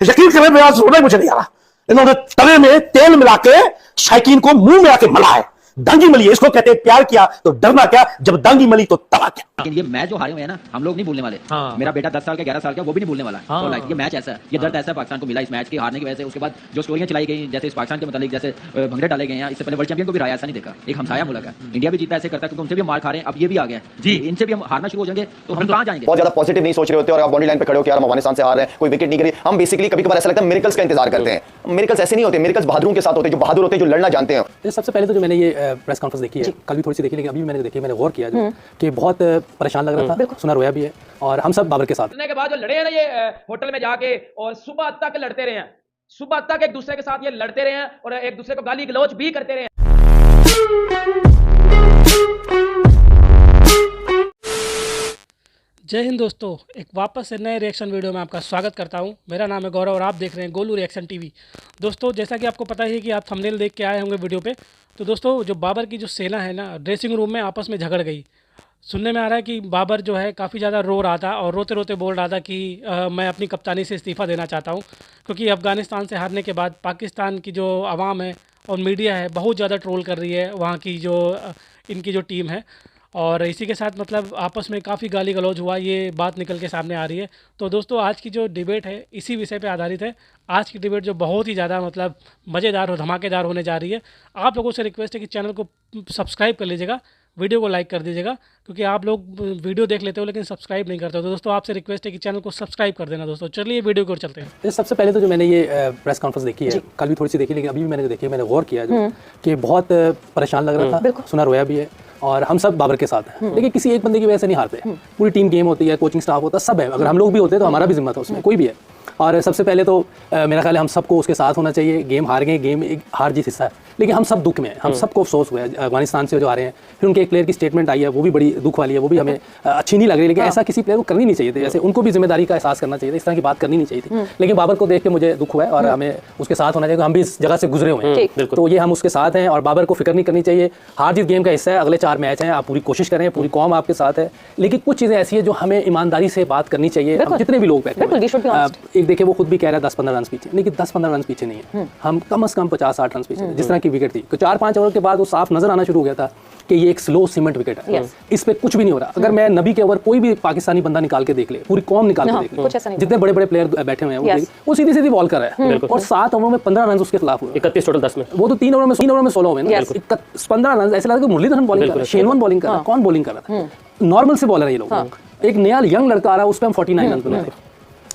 यकीन करें मेरा रोना मुझे नहीं आ रहा। इन्होंने तवे में तेल मिला के शायकीन को मुंह में आके मला है। दंगी मली है, इसको कहते हैं प्यार किया तो डरना क्या, जब दंगी मली तो तला क्या। लेकिन ये मैच जो हारे हुए हैं ना, हम लोग नहीं भूलने वाले। मेरा बेटा 10 साल का 11 साल का वो भी नहीं भूलने वाला है। तो लाइक ये मैच ऐसा है, ये दर्द ऐसा है पाकिस्तान को मिला इस मैच के हारने की वजह से। उसके बाद जो स्टोरियां चलाई गई जैसे इस पाकिस्तान के मतलब जैसे भंगड़े डाले गए हैं, इससे पहले वर्ल्ड चैंपियन को भी राया ऐसा नहीं देखा। एक हमसाया मुल्क है, इंडिया भी जीता ऐसे करता है क्योंकि उनसे भी मार खा रहे हैं। अब ये भी आ गया जी, इनसे भी हम हारना शुरू हो जाएंगे तो हम कहां जाएंगे। बहुत ज्यादा पॉजिटिव नहीं सोच रहे होते और आप बॉडी लाइन पे खड़े हो कि यार हम अफगानिस्तान से हार रहे हैं, कोई विकेट नहीं गिरी। हम बेसिकली कभी कभार ऐसा लगता है मिरेकल्स का इंतजार करते हैं। मिरेकल्स ऐसे नहीं होते, मिरेकल्स बहादुरों के साथ होते हैं, जो बहादुर होते हैं, जो लड़ना जानते हैं। सबसे पहले तो जो मैंने ये प्रेस कॉन्फ्रेंस देखी है, कल भी थोड़ी सी देखी, लेकिन अभी मैंने देखी, मैंने गौर किया जो कि बहुत परेशान लग रहा था, सुना रोया भी है। और हम सब बाबर के साथ के बाद जो लड़े हैं ना ये होटल में जाके, और सुबह तक लड़ते रहे हैं, सुबह तक एक दूसरे के साथ ये लड़ते रहे हैं और एक दूसरे को गाली गलौज भी करते रहे हैं। जय हिंद दोस्तों, एक वापस से नए रिएक्शन वीडियो में आपका स्वागत करता हूं। मेरा नाम है गौरव और आप देख रहे हैं गोलू रिएक्शन टीवी। दोस्तों, जैसा कि आपको पता ही है कि आप थंबनेल देख के आए होंगे वीडियो पे। तो दोस्तों, जो बाबर की जो सेना है ना, ड्रेसिंग रूम में आपस में झगड़ गई। सुनने में आ रहा है कि बाबर जो है काफ़ी ज़्यादा रो रहा था और रोते रोते बोल रहा था कि मैं अपनी कप्तानी से इस्तीफ़ा देना चाहता हूँ, क्योंकि अफ़गानिस्तान से हारने के बाद पाकिस्तान की जो आवाम है और मीडिया है बहुत ज़्यादा ट्रोल कर रही है वहाँ की जो इनकी जो टीम है। और इसी के साथ मतलब आपस में काफ़ी गाली गलौज हुआ, ये बात निकल के सामने आ रही है। तो दोस्तों, आज की जो डिबेट है इसी विषय पे आधारित है। आज की डिबेट जो बहुत ही ज़्यादा मतलब मज़ेदार और धमाकेदार होने जा रही है। आप लोगों से रिक्वेस्ट है कि चैनल को सब्सक्राइब कर लीजिएगा, वीडियो को लाइक कर दीजिएगा, क्योंकि आप लोग वीडियो देख लेते हो लेकिन सब्सक्राइब नहीं करते हो। तो दोस्तों, आपसे रिक्वेस्ट है कि चैनल को सब्सक्राइब कर देना। दोस्तों चलिए वीडियो को चलते हैं। सबसे पहले तो जो मैंने ये प्रेस कॉन्फ्रेंस देखी है, कल भी थोड़ी सी देखी, लेकिन अभी भी मैंने देखी, मैंने गौर किया जो कि बहुत परेशान लग रहा था, सुना रोया भी है। और हम सब बाबर के साथ हैं, लेकिन किसी एक बंदे की वजह से नहीं हारते। पूरी टीम गेम होती है, कोचिंग स्टाफ होता है, सब है। अगर हम लोग भी होते तो हमारा भी जिम्मा था उसमें, कोई भी है। और सबसे पहले तो मेरा ख्याल है हम सबको उसके साथ होना चाहिए। गेम हार गए, गेम एक हार जीत हिस्सा है, लेकिन हम सब दुख में हैं, हम सबको अफसोस हुआ है अफगानिस्तान से जो आ रहे हैं। फिर उनके एक प्लेयर की स्टेटमेंट आई है, वो भी बड़ी दुख वाली है, वो भी हमें अच्छी नहीं लग रही। लेकिन ऐसा किसी प्लेयर को करनी नहीं चाहिए थी, जैसे उनको भी जिम्मेदारी का एहसास करना चाहिए था, इस तरह की बात करनी नहीं चाहिए थी। लेकिन बाबर को देख के मुझे दुख हुआ है और हमें उसके साथ होना चाहिए। हम भी इस जगह से गुजरे हुए हैं, तो ये हम उसके साथ हैं और बाबर को फिक्र नहीं करनी चाहिए। हार जीत गेम का हिस्सा है, अगले 4 मैच हैं, आप पूरी कोशिश करें, पूरी कौम आपके साथ है। लेकिन कुछ चीज़ें ऐसी है जो हमें ईमानदारी से बात करनी चाहिए। जितने भी लोग बैठे एक देखिए, वो खुद भी कह रहा है 10-15 रन पीछे, लेकिन 10-15 रन पीछे नहीं है, हम कम से कम 50-60 रन पीछे। जिस तरह की विकेट थी, 4-5 ओवर के बाद वो साफ नजर आना शुरू हो गया था कि ये एक स्लो सीमेंट विकेट है, इस पे कुछ भी नहीं हो रहा। अगर मैं नबी के ओवर कोई भी पाकिस्तानी बंदा निकाल के देख ले, पूरी कौम निकाल के देख ले, जितने बड़े बड़े प्लेयर बैठे हुए हैं वो सीधी सीधी बॉल कर रहा है। और 7 ओवर में 15 रन उसके खिलाफ हुए, 31 टोटल 10 में। वो तो 3 ओवर में 16 हुए ना, 15 रन। ऐसा लगा कि मुरलीधरन बॉलिंग कर रहा है, शेनवन बॉलिंग कर रहा है, कौन बॉलिंग कर रहा था? नॉर्मल से बॉलर है ये लोग। एक नया यंग लड़का आ रहा है, उस पर हम 49 रन बनाए।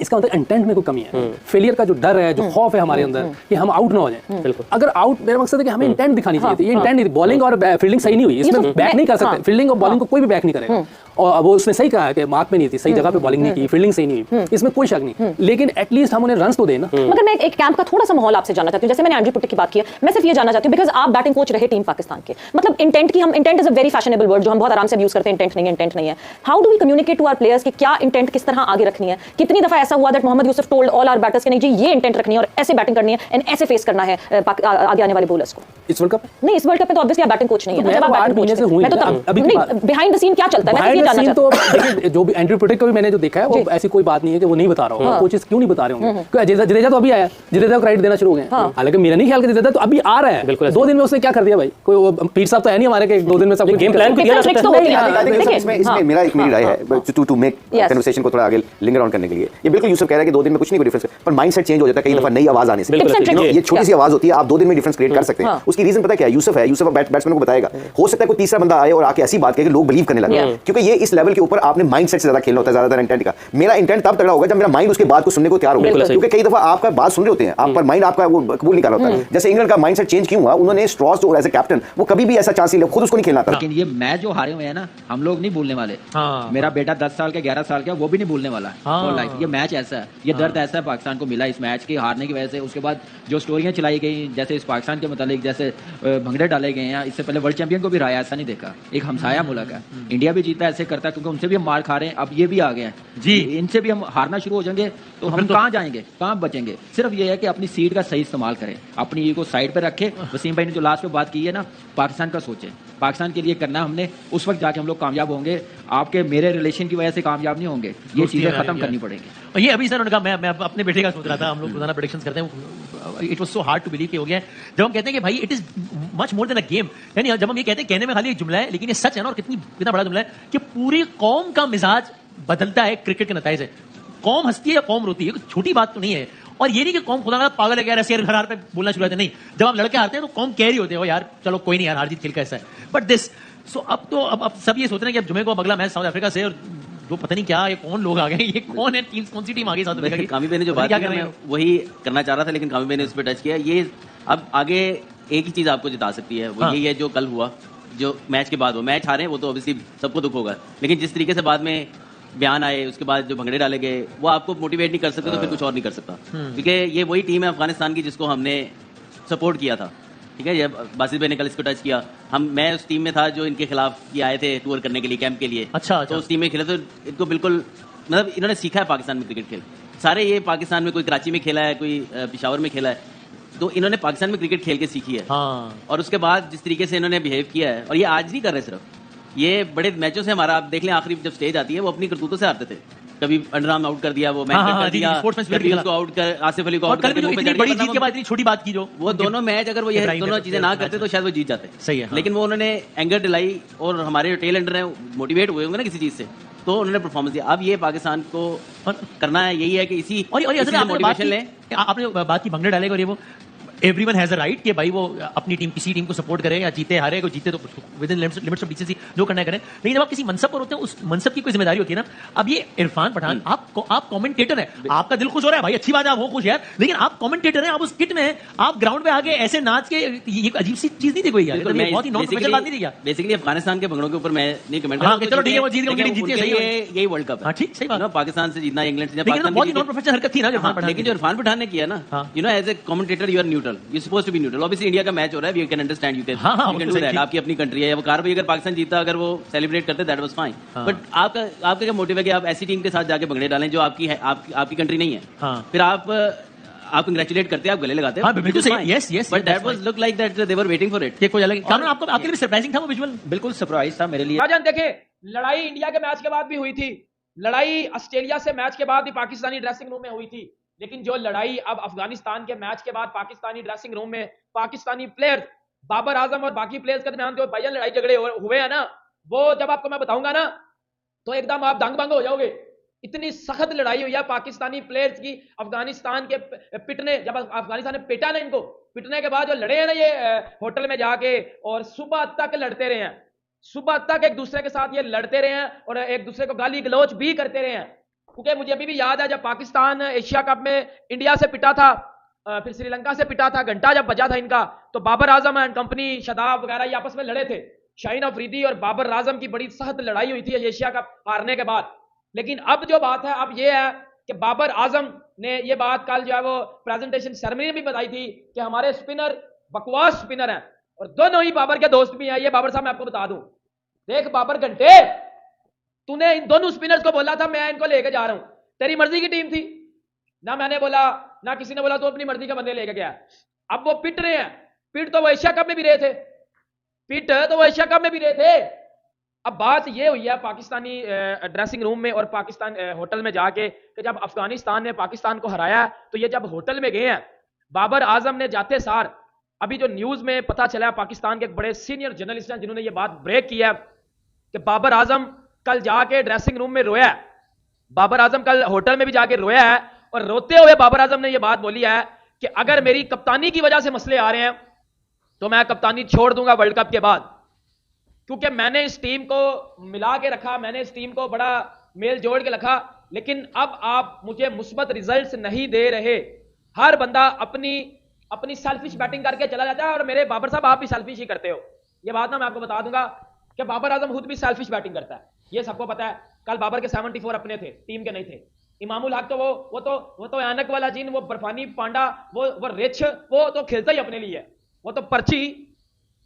इसका मतलब इंटेंट में कोई कमी है, फेलियर का जो डर है, जो खौफ है हमारे अंदर कि हम आउट ना हो जाएं। अगर आउट, मेरा मकसद है कि हमें इंटेंट दिखानी चाहिए थी। ये इंटेंट, बॉलिंग और फील्डिंग सही नहीं हुई, इसमें बैक नहीं कर सकते। फील्डिंग और बॉलिंग को कोई भी बैक नहीं करेगा। और वो उसने सही कहा है कि मार्क पे नहीं थी, सही जगह पे बॉलिंग नहीं की, फील्डिंग सही नहीं हुई, इसमें कोई शक नहीं। लेकिन एटलीस्ट हम उन्हें रन्स तो दें ना। मगर मैं एक कैंप का थोड़ा सा माहौल आपसे जानना चाहती हूँ। जैसे मैंने एंड्रयू पुटिक की बात की है, मैं सिर्फ ये जानना चाहती हूँ, बिकॉज आप बैटिंग कोच रहे टीम पाकिस्तान के, मतलब इंटेंट की, हम intent is a very fashionable word जो हम बहुत आराम से यूज करते हैं। इंटेंट नहीं है, इंटेंट नहीं है। How do we communicate to our players कि क्या इंटेंट किस तरह आगे रखनी है? कितनी दफा ऐसा हुआ that Mohammad Yousuf told all our batters कि नहीं जी, ये इंटेंट रखनी है और ऐसे बैटिंग करनी है एंड ऐसे फेस करना है आगे आने वाले बॉलर्स को। इस वर्ल्ड कप नहीं, इस वर्ल्ड कप में तो ऑब्वियसली आप बैटिंग कोच नहीं है। जब आप बैटिंग कोच हैं, मैं तो अभी बिहाइंड द सीन क्या चलता है, मैं ये जानना चाहती हूं। जो भी एंड्रयू पुटिक को भी मैंने जो देखा है, वो ऐसी कोई बात नहीं है कि वो नहीं बता रहा होगा। कोचेस क्यों नहीं बता रहे होंगे? जडेजा तो अभी आया, जडेजा को क्रेडिट देना शुरू हो गए। हालांकि मेरा नहीं ख्याल कि जडेजा तो अभी आ रहा है, 2 दिन में उसने क्या कर दिया भाई? कोई पीर साहब तो है नहीं हमारे के 2 दिन में सब गेम प्लान को दिया। इसमें मेरी राय है टू मेक कन्वर्सेशन को थोड़ा आगे लिंगर ऑन करने के लिए। ये बिल्कुल यूसुफ कह रहा है कि 2 दिन में कुछ नहीं कोई डिफरेंस है, पर माइंडसेट चेंज हो जाता है कई दफा नई आवाज आने से। ये छोटी सी आवाज होती है, आप 2 दिन में डिफरेंस क्रिएट कर सकते हैं। उसकी रीजन पता क्या है? यूसुफ है, यूसुफ बैट्समैन को बताएगा। हो सकता है कोई तीसरा बंदा आए और आके ऐसी बात कहे कि लोग बिलीव करने लगे, क्योंकि ये इस लेवल के ऊपर आपने माइंडसेट से ज्यादा खेलना होता है, ज्यादातर इंटेंट का। मेरा इंटेंट तब तगड़ा होगा जब मेरा माइंड उसके बात को सुनने को तैयार होगा, क्योंकि कई दफा आपका बात सुन रहे होते हैं, आप पर माइंड आपका वो कबूल नहीं कर रहा होता है। जैसे इंग्लैंड का माइंडसेट चेंज क्यों हुआ? उन्होंने स्ट्रॉस जो एज ए कैप्टन, वो कभी भी ऐसा चांस नहीं, खुद उसको नहीं खेलना था। लेकिन ये मैच जो हारे हुए हैं ना, हम लोग नहीं भूलने वाले। मेरा बेटा 10 साल का 11 साल का वो भी नहीं भूलने वाला। तो लाइक ये मैच ऐसा है, ये दर्द ऐसा है पाकिस्तान को मिला इस मैच के हारने की वजह से। उसके बाद जो स्टोरियां चलाई गई जैसे इस पाकिस्तान के मुतालिक, जैसे भंगड़े डाले गए हैं, इससे पहले वर्ल्ड चैंपियन को भी राया ऐसा नहीं देखा। एक हमसाया मुल्क है, इंडिया भी जीता ऐसे करता है क्योंकि उनसे भी हम मार खा रहे हैं। अब ये भी आ गया है जी, इनसे भी हम हारना शुरू हो जाएंगे तो हम कहां जाएंगे, कहां बचेंगे? सिर्फ ये है कि अपनी सीट का सही इस्तेमाल करें, अपनी ईगो साइड पे रखें। वसीम भाई ने जो लास्ट में बात की है ना, पाकिस्तान का सोचें, पाकिस्तान के लिए करना हमने, उस वक्त जाके हम लोग कामयाब होंगे। आपके मेरे रिलेशन की वजह से कामयाब नहीं होंगे, ये चीजें खत्म करनी पड़ेंगी। और ये अभी सर उन्होंने कहा, मैं अपने बेटे का सोच रहा था, हम लोग रोजाना प्रेडिक्शंस करते हैं, it was so hard to believe कि हो गया है। जब हम कहते हैं कि भाई it is much more than a game, यानी जब हम ये कहते हैं, कहने में खाली एक जुमला है लेकिन ये सच है ना, और कितना बड़ा जुमला है कि पूरी कौम का मिजाज बदलता है क्रिकेट के नतीजे से। कौम हंसती है या कौम रोती है, छोटी बात तो नहीं है। और ये नहीं कि कौम खुदा पागल है यार, ऐसे हर हार पे बोलना शुरू होते, नहीं, जब आप लड़के हारते हैं तो कौम कह रही होते हो यार चलो कोई नहीं यार, हार जीत खेल का ऐसा है। बट दिस सो अब सब ये सोच रहे हैं कि अब जुमे को अगला मैच साउथ अफ्रीका से, और जो पता नहीं क्या, ये कौन लोग आ गए, ये कौन है टीम, कौन सी टीम आ गई साउथ अफ्रीका की। कामी भाई ने जो बात की मैं वही करना चाह रहा था, लेकिन कामी भाई ने उस पर टच किया। ये अब आगे एक ही चीज आपको जिता सकती है, वो यही है जो कल हुआ, जो मैच के बाद वो मैच हारे, वो तो ऑब्वियसली सबको दुख होगा, लेकिन जिस तरीके से बाद में बयान आए, उसके बाद जो भंगड़े डाले गए, वो आपको मोटिवेट नहीं कर सकते तो फिर कुछ और नहीं कर सकता, क्योंकि ये वही टीम है अफगानिस्तान की जिसको हमने सपोर्ट किया था। ठीक है, ये बासित भाई ने कल इसको टच किया। मैं उस टीम में था जो इनके खिलाफ ये आए थे टूर करने के लिए, कैंप के लिए। अच्छा। तो उस टीम में खेले, तो इनको बिल्कुल मतलब इन्होंने सीखा है पाकिस्तान में क्रिकेट खेल। सारे ये पाकिस्तान में, कोई कराची में खेला है, कोई पेशावर में खेला है, तो इन्होंने पाकिस्तान में क्रिकेट खेल के सीखी है। और उसके बाद जिस तरीके से इन्होंने बिहेव किया है, और ये आज नहीं कर रहे सिर्फ, ये बड़े मैचों से हमारा, आप देख लें आखिरी जब स्टेज आती है, वो अपनी करतूतों से हारते थे। कभी अंडरआर्म आउट कर दिया, वो मैच कर दिया, उसको आउट कर, आसिफ अली को आउट कर, बड़ी जीत के बाद इतनी छोटी बात की, जो वो दोनों मैच अगर वो ये दोनों चीजें ना करते तो शायद वो जीत जाते। सही है। लेकिन वो उन्होंने एंगर दिलाई, और हमारे टेल एंडर हैं मोटिवेट हुए होंगे ना किसी चीज से, तो उन्होंने परफॉर्मेंस दिया। अब ये पाकिस्तान को करना है, यही है कि इसी मोटिवेशन लें। आपने बात की भंगड़े डालेगा, और ये वो एवरीवन हैज अ राइट कि भाई वो अपनी टीम, किसी टीम को सपोर्ट करे, या जीते हारे, को जीते तो with in limits of BCC जो करना है करें, लेकिन जब आप किसी मनसब पर होते हैं, उस मनसब की कोई जिम्मेदारी होती है ना। अब ये इरफान पठान, आप कमेंटेटर हैं, आपका दिल खुश हो रहा है भाई, अच्छी बात है, आप हो खुश यार, लेकिन आप कमेंटेटर हैं, आप उस किट में हैं, आप ग्राउंड पे आके ऐसे नाच के, ये अजीब सी चीज नहीं थी कोई यार, बहुत ही नॉन प्रोफेशनल बात नहीं थी यार। बेसिकली अफगानिस्तान के भंगड़ों के ऊपर मैं नहीं कमेंट करूंगा, चलो ठीक है, वो जीत गए, जीत गए, यही वर्ल्ड कप है। ठीक, सही बात। पाकिस्तान से जीतना, इंग्लैंड से, बहुत ही नॉन प्रोफेशनल हरकत थी ना इरफान पठान, लेकिन जो इरफान पठान ने किया ना, you know as a commentator you are neutral, you supposed to be neutral. Obviously India का मैच हो रहा है, you can understand, you can do that, आपकी अपनी कंट्री है। वो कार भाई अगर पाकिस्तान जीता, अगर वो सेलिब्रेट करते, दैट वाज फाइन, बट आपका क्या मोटिव है कि आप ऐसी टीम के साथ जाके भंगड़े डालें जो आपकी है, आपकी कंट्री नहीं है, फिर आप कंग्रेचुलेट करते हैं, आप गले लगाते हैं, बिल्कुल सही, yes yes, but that was look like that they were waiting for it. कोई अलग कानून आपको, आपके लिए सरप्राइजिंग था वो विजुअल? बिल्कुल सरप्राइज था मेरे लिए। राजन देखे, लड़ाई इंडिया के मैच के बाद भी हुई थी, लड़ाई ऑस्ट्रेलिया से मैच के बाद भी पाकिस्तानी ड्रेसिंग रूम में हुई थी, लेकिन जो लड़ाई अब अफगानिस्तान के मैच के बाद पाकिस्तानी ड्रेसिंग रूम में पाकिस्तानी प्लेयर्स, बाबर आजम और बाकी प्लेयर्स के दरमियान जो भाईजान लड़ाई झगड़े हुए हैं ना, वो जब आपको मैं बताऊंगा ना, तो एकदम आप दंग बंग हो जाओगे। इतनी सख्त लड़ाई हुई है पाकिस्तानी प्लेयर्स की अफगानिस्तान के पिटने, जब अफगानिस्तान ने पिटा ना इनको, पिटने के बाद जो लड़े हैं ना ये होटल में जाके, और सुबह तक लड़ते रहे हैं, सुबह तक एक दूसरे के साथ ये लड़ते रहे हैं, और एक दूसरे को गाली गलौज भी करते रहे हैं। क्योंकि मुझे अभी भी याद है जब पाकिस्तान एशिया कप में इंडिया से पिटा था, फिर श्रीलंका से पिटा था, घंटा जब बजा था इनका, तो बाबर आजम एंड कंपनी, शदाब वगैरह ये आपस में लड़े थे। शाहीन अफरीदी और बाबर आजम की बड़ी सख्त लड़ाई हुई थी एशिया कप हारने के बाद। लेकिन अब जो बात है, अब ये है कि बाबर आजम ने ये बात कल जो है वो प्रेजेंटेशन सेरेमनी में भी बताई थी कि हमारे स्पिनर बकवास स्पिनर हैं, और दोनों ही बाबर के दोस्त भी हैं। ये बाबर साहब मैं आपको बता दूं, देख बाबर घंटे, तूने इन दोनों स्पिनर्स को बोला था मैं इनको लेके जा रहा हूं, तेरी मर्जी की टीम थी ना, मैंने बोला ना किसी ने बोला, तो अपनी मर्जी का बंदे लेके गया। अब वो पिट रहे हैं, पिट तो वो एशिया कप में भी रहे थे, पिट तो वो एशिया कप में भी रहे थे। अब बात ये हुई है पाकिस्तानी ड्रेसिंग रूम में और पाकिस्तान होटल में जाके कि जब अफगानिस्तान ने पाकिस्तान को हराया, तो ये जब होटल में गए हैं, बाबर आजम ने जाते सार, अभी जो न्यूज में पता चला पाकिस्तान के एक बड़े सीनियर जर्नलिस्ट हैं जिन्होंने ये बात ब्रेक किया कि बाबर आजम कल जाके ड्रेसिंग रूम में रोया है, बाबर आजम कल होटल में भी जाके रोया है, और रोते हुए बाबर आजम ने यह बात बोली है कि अगर मेरी कप्तानी की वजह से मसले आ रहे हैं तो मैं कप्तानी छोड़ दूंगा वर्ल्ड कप के बाद, क्योंकि मैंने इस टीम को मिला के रखा, मैंने इस टीम को बड़ा मेल जोड़ के रखा, लेकिन अब आप मुझे मुस्बत रिजल्ट्स नहीं दे रहे। हर बंदा अपनी सेल्फिश बैटिंग करके चला जाता है, और मेरे बाबर साहब आप भी सेल्फिश ही करते हो। यह बात ना मैं आपको बता दूंगा कि बाबर आजम खुद भी सेल्फिश बैटिंग करता है, ये सबको पता है। कल बाबर के 74 अपने थे, टीम के नहीं थे। इमामुल हक तो वो तो ऐनक वाला जीन, वो बर्फानी पांडा, वो रिच, वो तो खेलता ही अपने लिए, वो तो पर्ची।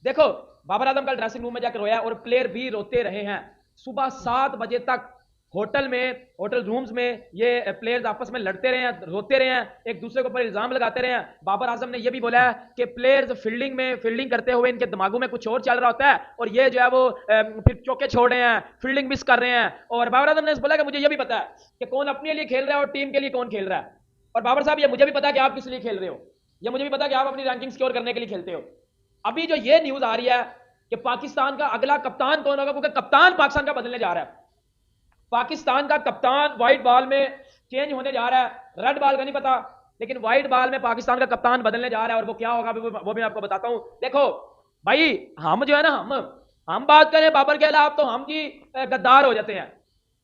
देखो बाबर आजम कल ड्रेसिंग रूम में जाकर रोया, और प्लेयर भी रोते रहे हैं। सुबह 7 बजे तक होटल रूम्स में ये प्लेयर्स आपस में लड़ते रहे हैं, रोते रहे हैं, एक दूसरे के ऊपर इल्जाम लगाते रहे हैं। बाबर आजम ने यह भी बोला है कि प्लेयर्स फील्डिंग करते हुए इनके दिमागों में कुछ और चल रहा होता है और ये जो है वो फिर चौके छोड़ रहे हैं, फील्डिंग मिस कर रहे हैं। और बाबर आजम ने बोला कि मुझे यह भी पता है कि कौन अपने लिए खेल रहा है और टीम के लिए कौन खेल रहा है। और बाबर साहब, ये मुझे भी पता है कि आप किस लिए खेल रहे हो, ये मुझे भी पता है कि आप अपनी रैंकिंग स्कोर करने के लिए खेलते हो। अभी जो ये न्यूज आ रही है कि पाकिस्तान का अगला कप्तान कौन होगा, क्योंकि कप्तान पाकिस्तान का बदलने जा रहा है। पाकिस्तान का कप्तान व्हाइट बॉल में चेंज होने जा रहा है, रेड बॉल का नहीं पता, लेकिन व्हाइट बॉल में पाकिस्तान का कप्तान बदलने जा रहा है। और वो क्या होगा वो भी आपको बताता हूं। देखो भाई, हम जो है ना, हम बात करें बाबर के खिलाफ तो हम जी गद्दार हो जाते हैं।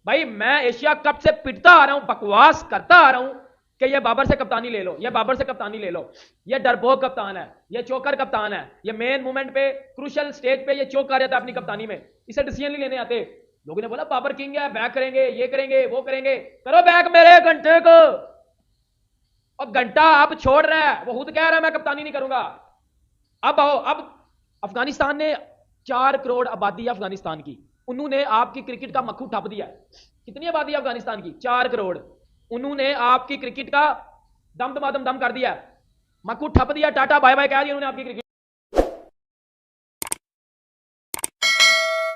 भाई मैं एशिया कप से पिटता आ रहा हूं, बकवास करता आ रहा हूं कि ये बाबर से कप्तानी ले लो, ये बाबर से कप्तानी ले लो, ये डरपोक कप्तान है, ये चौकर कप्तान है, ये मेन मूवमेंट पे क्रूशियल स्टेज पे ये चौक कर जाता है अपनी कप्तानी में, इसे डिसीजन नहीं लेने आते। लोगों ने बोला बाबर किंग है, बैक करेंगे, ये करेंगे, वो करेंगे, करो बैक मेरे घंटे को। और घंटा आप छोड़ रहा है, वो खुद कह रहा है मैं कप्तानी नहीं करूंगा। अब आओ, अब अफगानिस्तान ने 4 करोड़ आबादी है अफगानिस्तान की, उन्होंने आपकी क्रिकेट का मक्खू ठप दिया। कितनी आबादी है अफगानिस्तान की? 4 करोड़। उन्होंने आपकी क्रिकेट का दम कर दिया, मक्खू ठप दिया, टाटा बाय बाय कह दिया उन्होंने आपकी क्रिकेट।